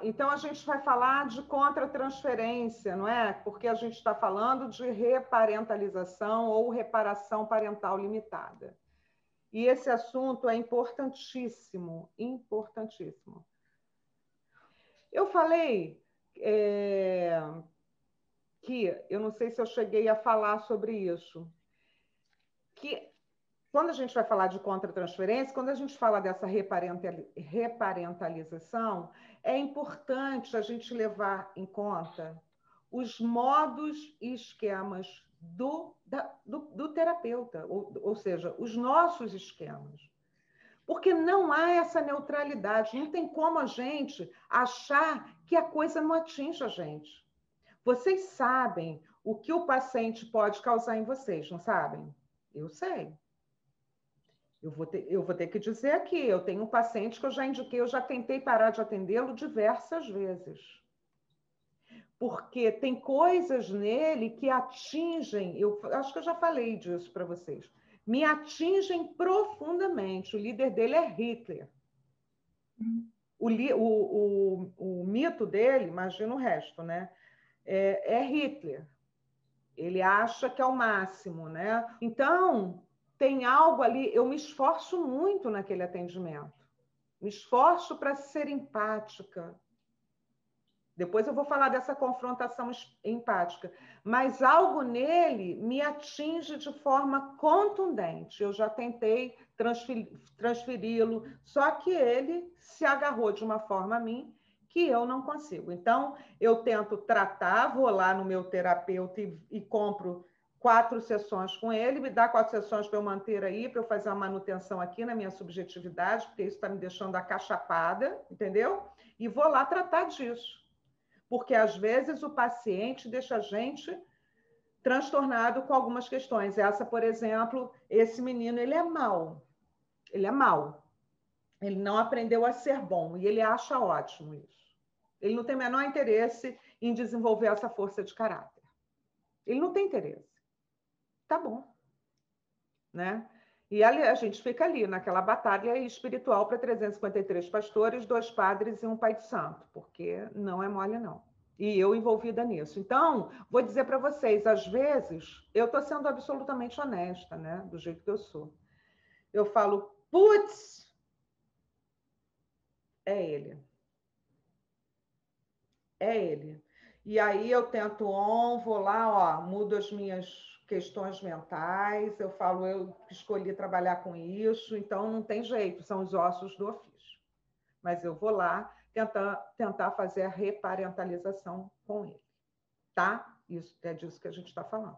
Então, a gente vai falar de contratransferência, não é? Porque a gente está falando de reparentalização ou reparação parental limitada. E esse assunto é importantíssimo, importantíssimo. Eu falei que, eu não sei se eu cheguei a falar sobre isso, que quando a gente vai falar de contratransferência, quando a gente fala dessa reparentalização, é importante a gente levar em conta os modos e esquemas do terapeuta, ou seja, os nossos esquemas. Porque não há essa neutralidade, não tem como a gente achar que a coisa não atinge a gente. Vocês sabem o que o paciente pode causar em vocês, não sabem? Eu sei. Eu vou ter que dizer aqui, eu tenho um paciente que eu já indiquei, eu já tentei parar de atendê-lo diversas vezes. Porque tem coisas nele que atingem, eu acho que eu já falei disso para vocês, me atingem profundamente. O líder dele é Hitler. O mito dele, imagina o resto, né? É Hitler. Ele acha que é o máximo, né? Então, tem algo ali, eu me esforço muito naquele atendimento. Me esforço para ser empática. Depois eu vou falar dessa confrontação empática. Mas algo nele me atinge de forma contundente. Eu já tentei transferi-lo, só que ele se agarrou de uma forma a mim que eu não consigo. Então, eu tento tratar, vou lá no meu terapeuta e compro 4 sessões com ele, me dá 4 sessões para eu manter aí, para eu fazer uma manutenção aqui na minha subjetividade, porque isso está me deixando acachapada, entendeu? E vou lá tratar disso. Porque, às vezes, o paciente deixa a gente transtornado com algumas questões. Essa, por exemplo, esse menino, ele é mau. Ele é mau. Ele não aprendeu a ser bom e ele acha ótimo isso. Ele não tem o menor interesse em desenvolver essa força de caráter. Ele não tem interesse. Tá bom. Né? E ali, a gente fica ali, naquela batalha espiritual para 353 pastores, 2 padres e um pai de santo, porque não é mole, não. E eu envolvida nisso. Então, vou dizer para vocês, às vezes, eu estou sendo absolutamente honesta, né? Do jeito que eu sou. Eu falo, putz, é ele. É ele. E aí eu tento vou lá, mudo as minhas questões mentais, eu falo, eu escolhi trabalhar com isso, então não tem jeito, são os ossos do ofício. Mas eu vou lá tentar fazer a reparentalização com ele, tá? Isso é disso que a gente está falando.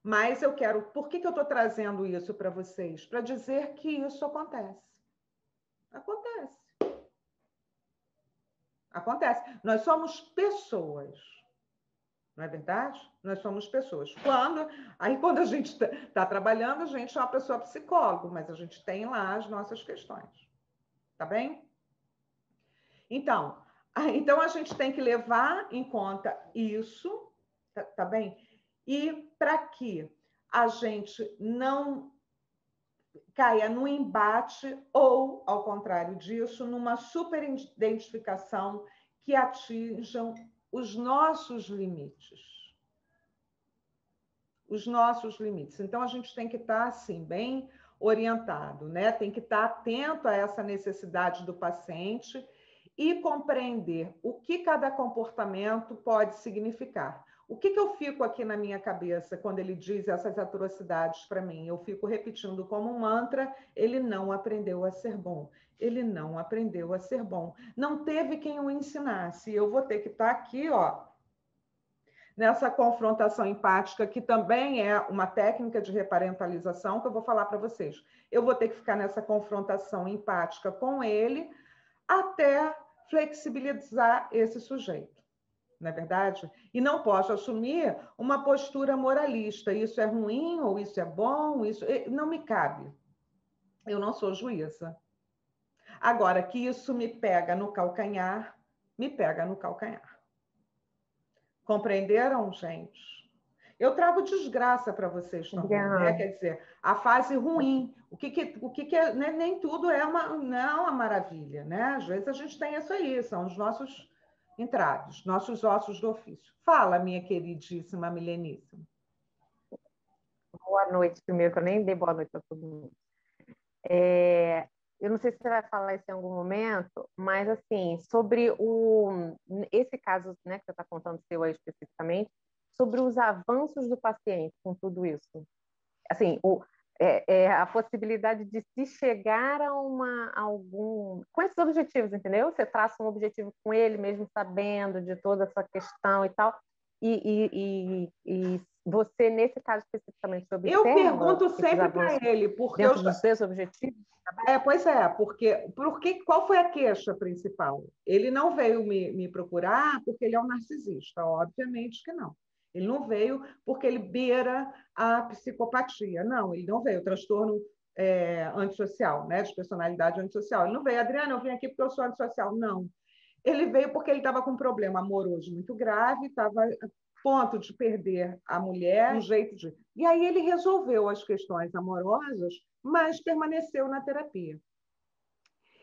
Mas eu quero, por que eu estou trazendo isso para vocês? Para dizer que isso acontece. Acontece. Acontece. Nós somos pessoas. Não é verdade? Nós somos pessoas. Quando a gente está trabalhando, a gente é uma pessoa psicóloga, mas a gente tem lá as nossas questões. Tá bem? Então a gente tem que levar em conta isso, tá bem? E para que a gente não caia no embate ou, ao contrário disso, numa superidentificação que atinjam os nossos limites. Os nossos limites. Então, a gente tem que estar, assim, bem orientado, né? Tem que estar atento a essa necessidade do paciente e compreender o que cada comportamento pode significar. O que eu fico aqui na minha cabeça quando ele diz essas atrocidades para mim? Eu fico repetindo como um mantra, ele não aprendeu a ser bom. Ele não aprendeu a ser bom. Não teve quem o ensinasse. Eu vou ter que estar aqui, nessa confrontação empática, que também é uma técnica de reparentalização, que eu vou falar para vocês. Eu vou ter que ficar nessa confrontação empática com ele até flexibilizar esse sujeito. Não é verdade? E não posso assumir uma postura moralista. Isso é ruim ou isso é bom? Isso não me cabe. Eu não sou juíza. Agora, que isso me pega no calcanhar, me pega no calcanhar. Compreenderam, gente? Eu trago desgraça para vocês também, né? Quer dizer, a fase ruim. O que é, né? Nem tudo é uma maravilha, né? Às vezes a gente tem isso aí, são os nossos entrados, nossos ossos do ofício. Fala, minha queridíssima mileníssima. Boa noite, primeiro, que eu nem dei boa noite para todo mundo. Eu não sei se você vai falar isso em algum momento, mas, assim, sobre esse caso, né, que você está contando seu aí especificamente, sobre os avanços do paciente com tudo isso. Assim, a possibilidade de se chegar a algum... Com esses objetivos, entendeu? Você traça um objetivo com ele, mesmo sabendo de toda essa questão e tal, e você, nesse caso especificamente, observa eu pergunto sempre para ele, porque dentro dos seus objetivos? Pois é, porque qual foi a queixa principal? Ele não veio me procurar porque ele é um narcisista, obviamente que não. Ele não veio porque ele beira a psicopatia. Não, ele não veio. O transtorno antissocial, né, de personalidade antissocial. Ele não veio, Adriana, eu vim aqui porque eu sou antissocial. Não. Ele veio porque ele estava com um problema amoroso muito grave, estava a ponto de perder a mulher, um jeito de... E aí ele resolveu as questões amorosas, mas permaneceu na terapia.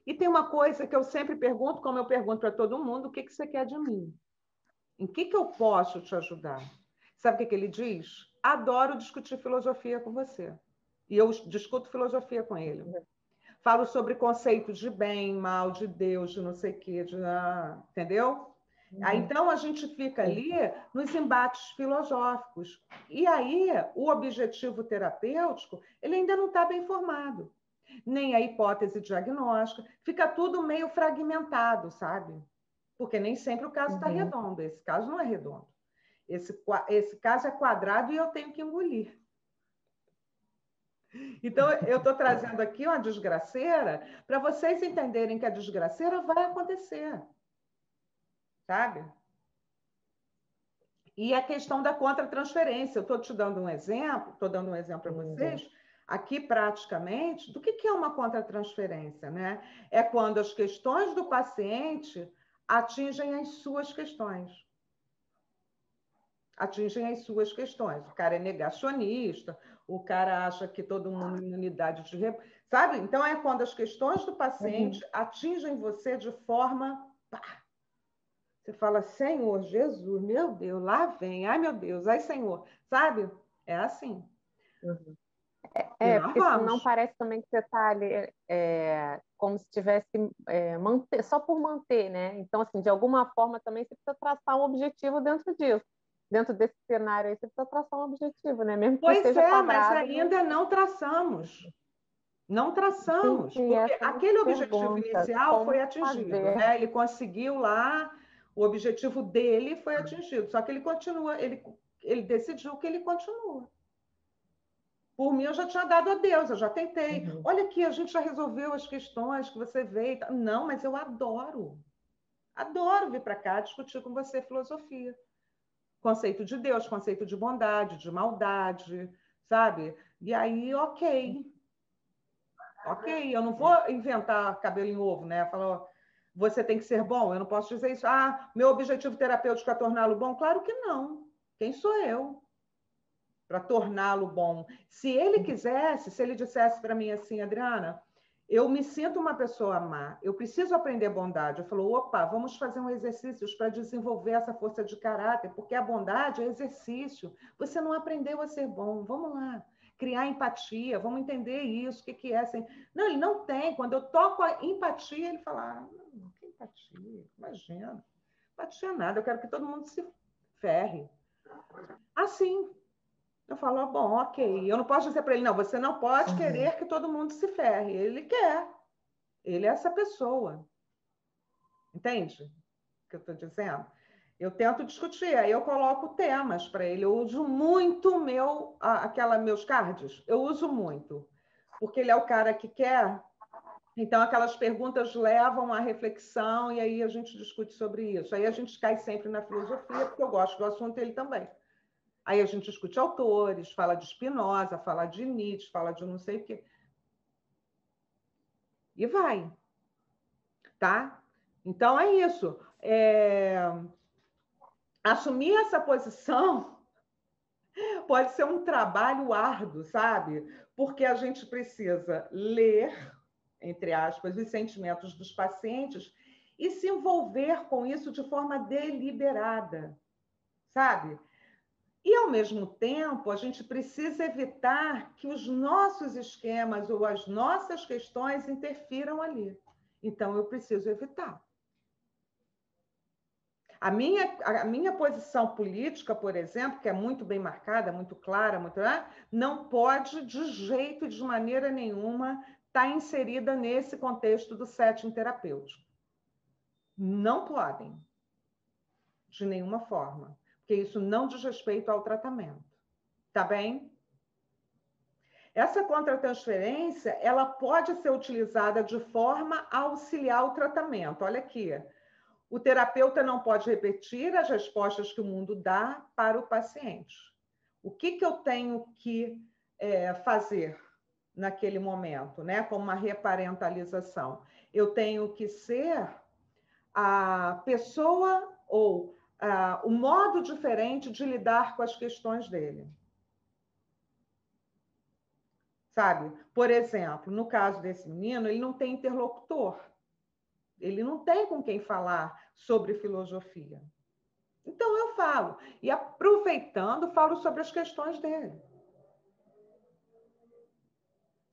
E tem uma coisa que eu sempre pergunto, como eu pergunto para todo mundo, o que você quer de mim? Em que eu posso te ajudar? Sabe o que ele diz? Adoro discutir filosofia com você. E eu discuto filosofia com ele. Falo sobre conceitos de bem, mal, de Deus, de não sei o quê, entendeu? Aí, então, a gente fica ali nos embates filosóficos. E aí, o objetivo terapêutico, ele ainda não está bem formado. Nem a hipótese diagnóstica. Fica tudo meio fragmentado, sabe? Porque nem sempre o caso está redondo. Esse caso não é redondo. Esse caso é quadrado e eu tenho que engolir. Então, eu estou trazendo aqui uma desgraceira para vocês entenderem que a desgraceira vai acontecer. Sabe? E a questão da contratransferência. Eu estou te dando um exemplo, estou dando um exemplo para vocês, aqui praticamente, do que é uma contratransferência, né? É quando as questões do paciente atingem as suas questões. Atingem as suas questões. O cara é negacionista, o cara acha que todo mundo é imunidade de sabe? Então, é quando as questões do paciente atingem você de forma... Você fala, Senhor, Jesus, meu Deus, lá vem, ai meu Deus, ai Senhor, sabe? É assim. Porque senão parece também que você está ali como se tivesse só por manter, né? Então, assim, de alguma forma também você precisa traçar um objetivo dentro disso. Dentro desse cenário aí, você precisa traçar um objetivo, né? Mesmo que pois seja quadrado. Mas ainda não traçamos. Não traçamos, sim, porque aquele objetivo inicial foi atingido, né? Ele conseguiu lá, o objetivo dele foi atingido, só que ele continua, ele decidiu que ele continua. Por mim, eu já tinha dado a Deus, eu já tentei. Olha aqui, a gente já resolveu as questões que você veio. Não, mas eu adoro. Adoro vir para cá discutir com você filosofia. Conceito de Deus, conceito de bondade, de maldade, sabe? E aí, ok, eu não vou inventar cabelo em ovo, né? Falar, você tem que ser bom, eu não posso dizer isso. Ah, meu objetivo terapêutico é torná-lo bom? Claro que não. Quem sou eu para torná-lo bom? Se ele quisesse, se ele dissesse para mim assim, Adriana, eu me sinto uma pessoa má, eu preciso aprender bondade. Eu falo, opa, vamos fazer um exercício para desenvolver essa força de caráter, porque a bondade é exercício. Você não aprendeu a ser bom, vamos lá. Criar empatia, vamos entender isso, o que é assim. Não, ele não tem. Quando eu toco a empatia, ele fala, não, que empatia? Imagina. Empatia nada, eu quero que todo mundo se ferre. Assim. Eu falo, bom, ok. Eu não posso dizer para ele, não, você não pode querer que todo mundo se ferre. Ele quer. Ele é essa pessoa. Entende o que eu estou dizendo? Eu tento discutir, aí eu coloco temas para ele. Eu uso muito meus cards. Eu uso muito. Porque ele é o cara que quer. Então, aquelas perguntas levam à reflexão e aí a gente discute sobre isso. Aí a gente cai sempre na filosofia, porque eu gosto do assunto, ele também. Aí a gente discute autores, fala de Spinoza, fala de Nietzsche, fala de não sei o quê. E vai. Tá? Então, é isso. Assumir essa posição pode ser um trabalho árduo, sabe? Porque a gente precisa ler, entre aspas, os sentimentos dos pacientes e se envolver com isso de forma deliberada, sabe? E, ao mesmo tempo, a gente precisa evitar que os nossos esquemas ou as nossas questões interfiram ali. Então, eu preciso evitar. A minha posição política, por exemplo, que é muito bem marcada, muito clara, não pode, de jeito e de maneira nenhuma, estar inserida nesse contexto do setting terapêutico. Não podem, de nenhuma forma, porque isso não diz respeito ao tratamento. Tá bem? Essa contratransferência, ela pode ser utilizada de forma a auxiliar o tratamento. Olha aqui. O terapeuta não pode repetir as respostas que o mundo dá para o paciente. O que eu tenho que fazer naquele momento, né? Como uma reparentalização? Eu tenho que ser a pessoa ou o modo diferente de lidar com as questões dele. Sabe? Por exemplo, no caso desse menino, ele não tem interlocutor. Ele não tem com quem falar sobre filosofia. Então, eu falo. E, aproveitando, falo sobre as questões dele.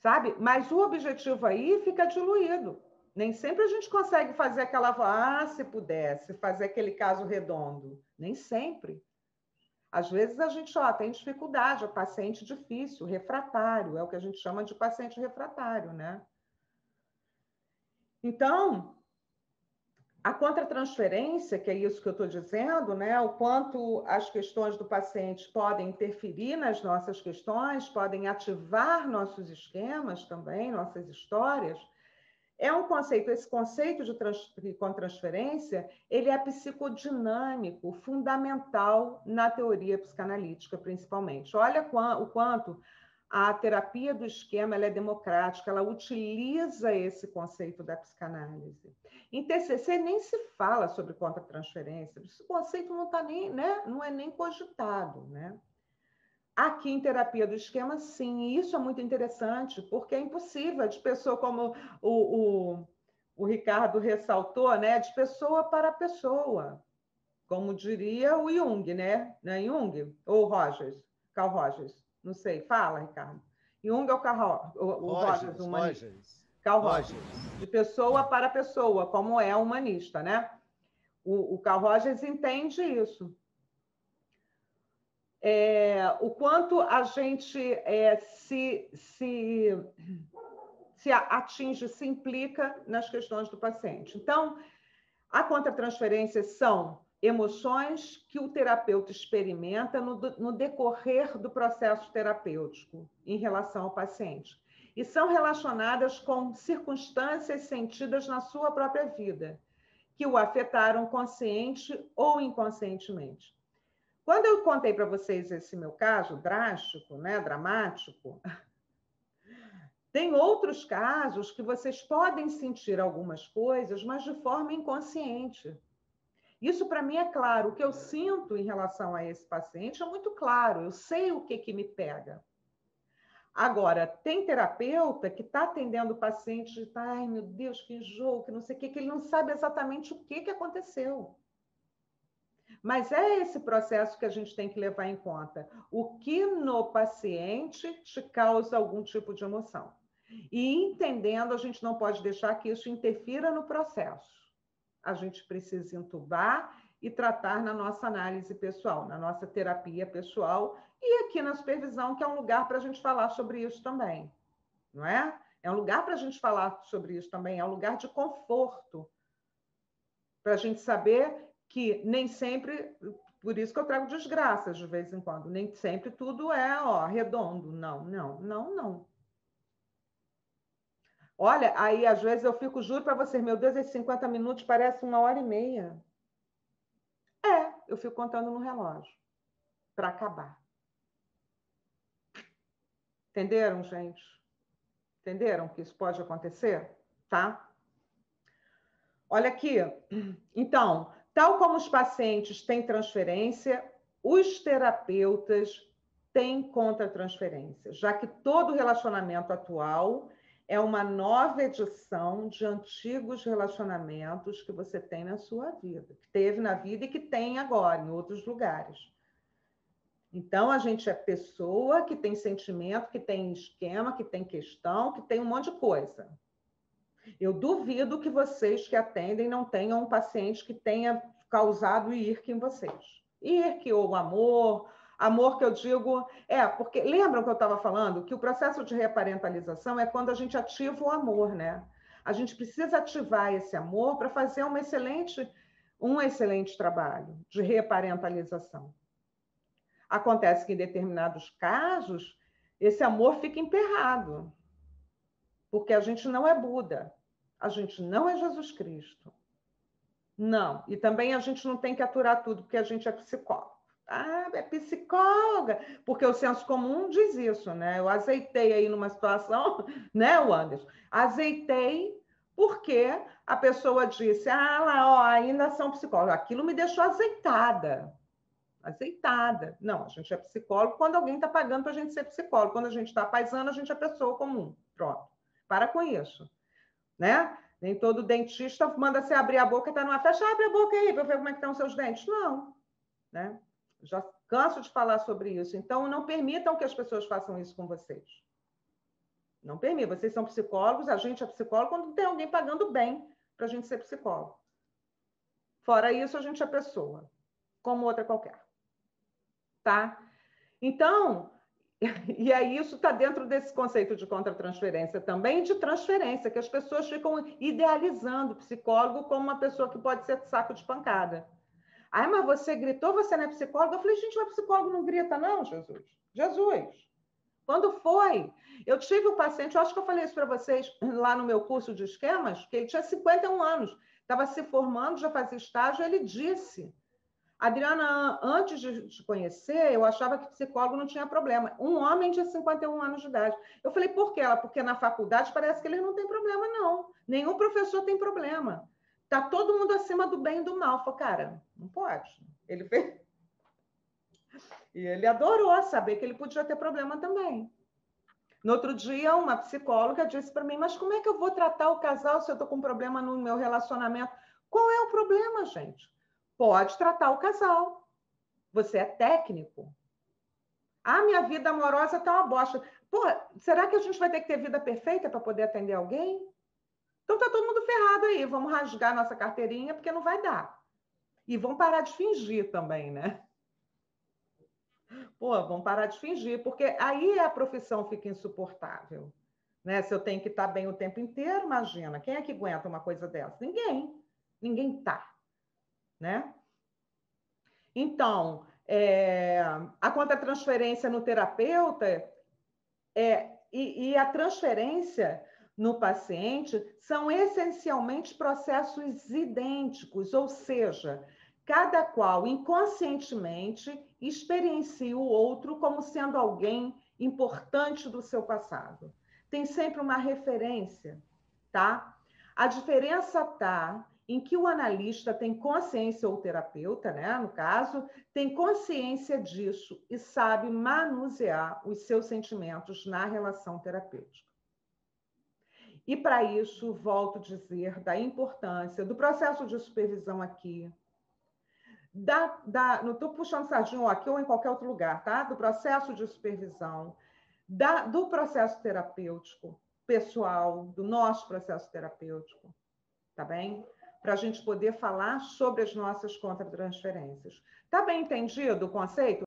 Sabe? Mas o objetivo aí fica diluído. Nem sempre a gente consegue fazer aquela... se pudesse, fazer aquele caso redondo. Nem sempre. Às vezes a gente tem dificuldade, é paciente difícil, refratário. É o que a gente chama de paciente refratário, né? Então... a contratransferência, que é isso que eu estou dizendo, né? O quanto as questões do paciente podem interferir nas nossas questões, podem ativar nossos esquemas também, nossas histórias, é um conceito, esse conceito de contratransferência, ele é psicodinâmico, fundamental na teoria psicanalítica, principalmente. Olha o quanto a terapia do esquema ela é democrática, ela utiliza esse conceito da psicanálise. Em TCC nem se fala sobre contratransferência, esse conceito não está nem, né? Não é nem cogitado, né? Aqui em terapia do esquema, sim, e isso é muito interessante, porque é impossível, de pessoa, como o Ricardo ressaltou, né? De pessoa para pessoa, como diria o Jung, né? Não é Jung? Ou Rogers, Carl Rogers, não sei, fala, Ricardo. Jung ou o Rogers, humanista? Carl Rogers, de pessoa para pessoa, como é humanista, né? O Carl Rogers entende isso. O quanto a gente se atinge, se implica nas questões do paciente. Então, a contratransferência são emoções que o terapeuta experimenta no decorrer do processo terapêutico em relação ao paciente. E são relacionadas com circunstâncias sentidas na sua própria vida, que o afetaram consciente ou inconscientemente. Quando eu contei para vocês esse meu caso drástico, né, dramático, tem outros casos que vocês podem sentir algumas coisas, mas de forma inconsciente. Isso, para mim, é claro. O que eu sinto em relação a esse paciente é muito claro. Eu sei o que me pega. Agora, tem terapeuta que está atendendo o paciente e ai, meu Deus, que enjoo, que não sei o que ele não sabe exatamente o que aconteceu. Mas é esse processo que a gente tem que levar em conta. O que no paciente te causa algum tipo de emoção. E entendendo, a gente não pode deixar que isso interfira no processo. A gente precisa entubar e tratar na nossa análise pessoal, na nossa terapia pessoal e aqui na supervisão, que é um lugar para a gente falar sobre isso também, não é? É um lugar para a gente falar sobre isso também, é um lugar de conforto, para a gente saber que nem sempre, por isso que eu trago desgraças de vez em quando, nem sempre tudo é redondo, não. Olha, aí às vezes eu fico, juro para vocês, meu Deus, esses 50 minutos parece 1h30. Eu fico contando no relógio, para acabar. Entenderam, gente? Entenderam que isso pode acontecer? Tá? Olha aqui. Então, tal como os pacientes têm transferência, os terapeutas têm contratransferência, já que todo relacionamento atual é uma nova edição de antigos relacionamentos que você tem na sua vida, que teve na vida e que tem agora em outros lugares. Então, a gente é pessoa que tem sentimento, que tem esquema, que tem questão, que tem um monte de coisa. Eu duvido que vocês que atendem não tenham um paciente que tenha causado IRC em vocês. IRC ou amor que eu digo... porque lembram que eu estava falando que o processo de reparentalização é quando a gente ativa o amor, né? A gente precisa ativar esse amor para fazer um excelente trabalho de reparentalização. Acontece que em determinados casos, esse amor fica emperrado, porque a gente não é Buda, a gente não é Jesus Cristo. Não. E também a gente não tem que aturar tudo, porque a gente é psicólogo. Ah, é psicóloga, porque o senso comum diz isso, né? Eu azeitei aí numa situação, né, Anderson? Azeitei porque a pessoa disse, lá, ó, ainda são psicólogos. Aquilo me deixou azeitada. Azeitada. Não, a gente é psicólogo quando alguém está pagando para a gente ser psicólogo. Quando a gente está paisando, a gente é pessoa comum. Pronto. Para com isso. Né? Nem todo dentista manda você abrir a boca e está numa festa, abre a boca aí para eu ver como é que estão os seus dentes. Não. Né? Já canso de falar sobre isso. Então, não permitam que as pessoas façam isso com vocês. Não permitam. Vocês são psicólogos, a gente é psicólogo quando tem alguém pagando bem para a gente ser psicólogo. Fora isso, a gente é pessoa, como outra qualquer. Tá? Então, e aí isso está dentro desse conceito de contratransferência também, de transferência, que as pessoas ficam idealizando o psicólogo como uma pessoa que pode ser saco de pancada. Ai, mas você gritou, você não é psicólogo? Eu falei, gente, mas psicólogo não grita não, Jesus. Jesus. Quando foi? Eu tive um paciente, eu acho que eu falei isso para vocês lá no meu curso de esquemas, que ele tinha 51 anos, estava se formando, já fazia estágio, ele disse... Adriana, antes de te conhecer, eu achava que psicólogo não tinha problema. Um homem de 51 anos de idade. Eu falei, por quê? Porque na faculdade parece que ele não tem problema, não. Nenhum professor tem problema. Tá todo mundo acima do bem e do mal. Eu falei, cara, não pode. Ele fez... E ele adorou saber que ele podia ter problema também. No outro dia, uma psicóloga disse para mim, mas como é que eu vou tratar o casal se eu estou com problema no meu relacionamento? Qual é o problema, gente? Pode tratar o casal. Você é técnico. Ah, minha vida amorosa tá uma bosta. Pô, será que a gente vai ter que ter vida perfeita para poder atender alguém? Então tá todo mundo ferrado aí. Vamos rasgar nossa carteirinha porque não vai dar. E vamos parar de fingir também, né? Pô, vamos parar de fingir, porque aí a profissão fica insuportável. Né? Se eu tenho que estar bem o tempo inteiro, imagina. Quem é que aguenta uma coisa dessa? Ninguém. Ninguém tá. Né? Então, a contratransferência no terapeuta e a transferência no paciente são essencialmente processos idênticos, ou seja, cada qual inconscientemente experiencia o outro como sendo alguém importante do seu passado. Tem sempre uma referência, tá? A diferença está em que o analista tem consciência, ou o terapeuta, né, no caso, tem consciência disso e sabe manusear os seus sentimentos na relação terapêutica. E para isso, volto a dizer da importância do processo de supervisão aqui, não estou puxando sardinha aqui ou em qualquer outro lugar, tá? Do processo de supervisão, do processo terapêutico pessoal, do nosso processo terapêutico, tá bem? Para a gente poder falar sobre as nossas contratransferências. Tá bem entendido o conceito?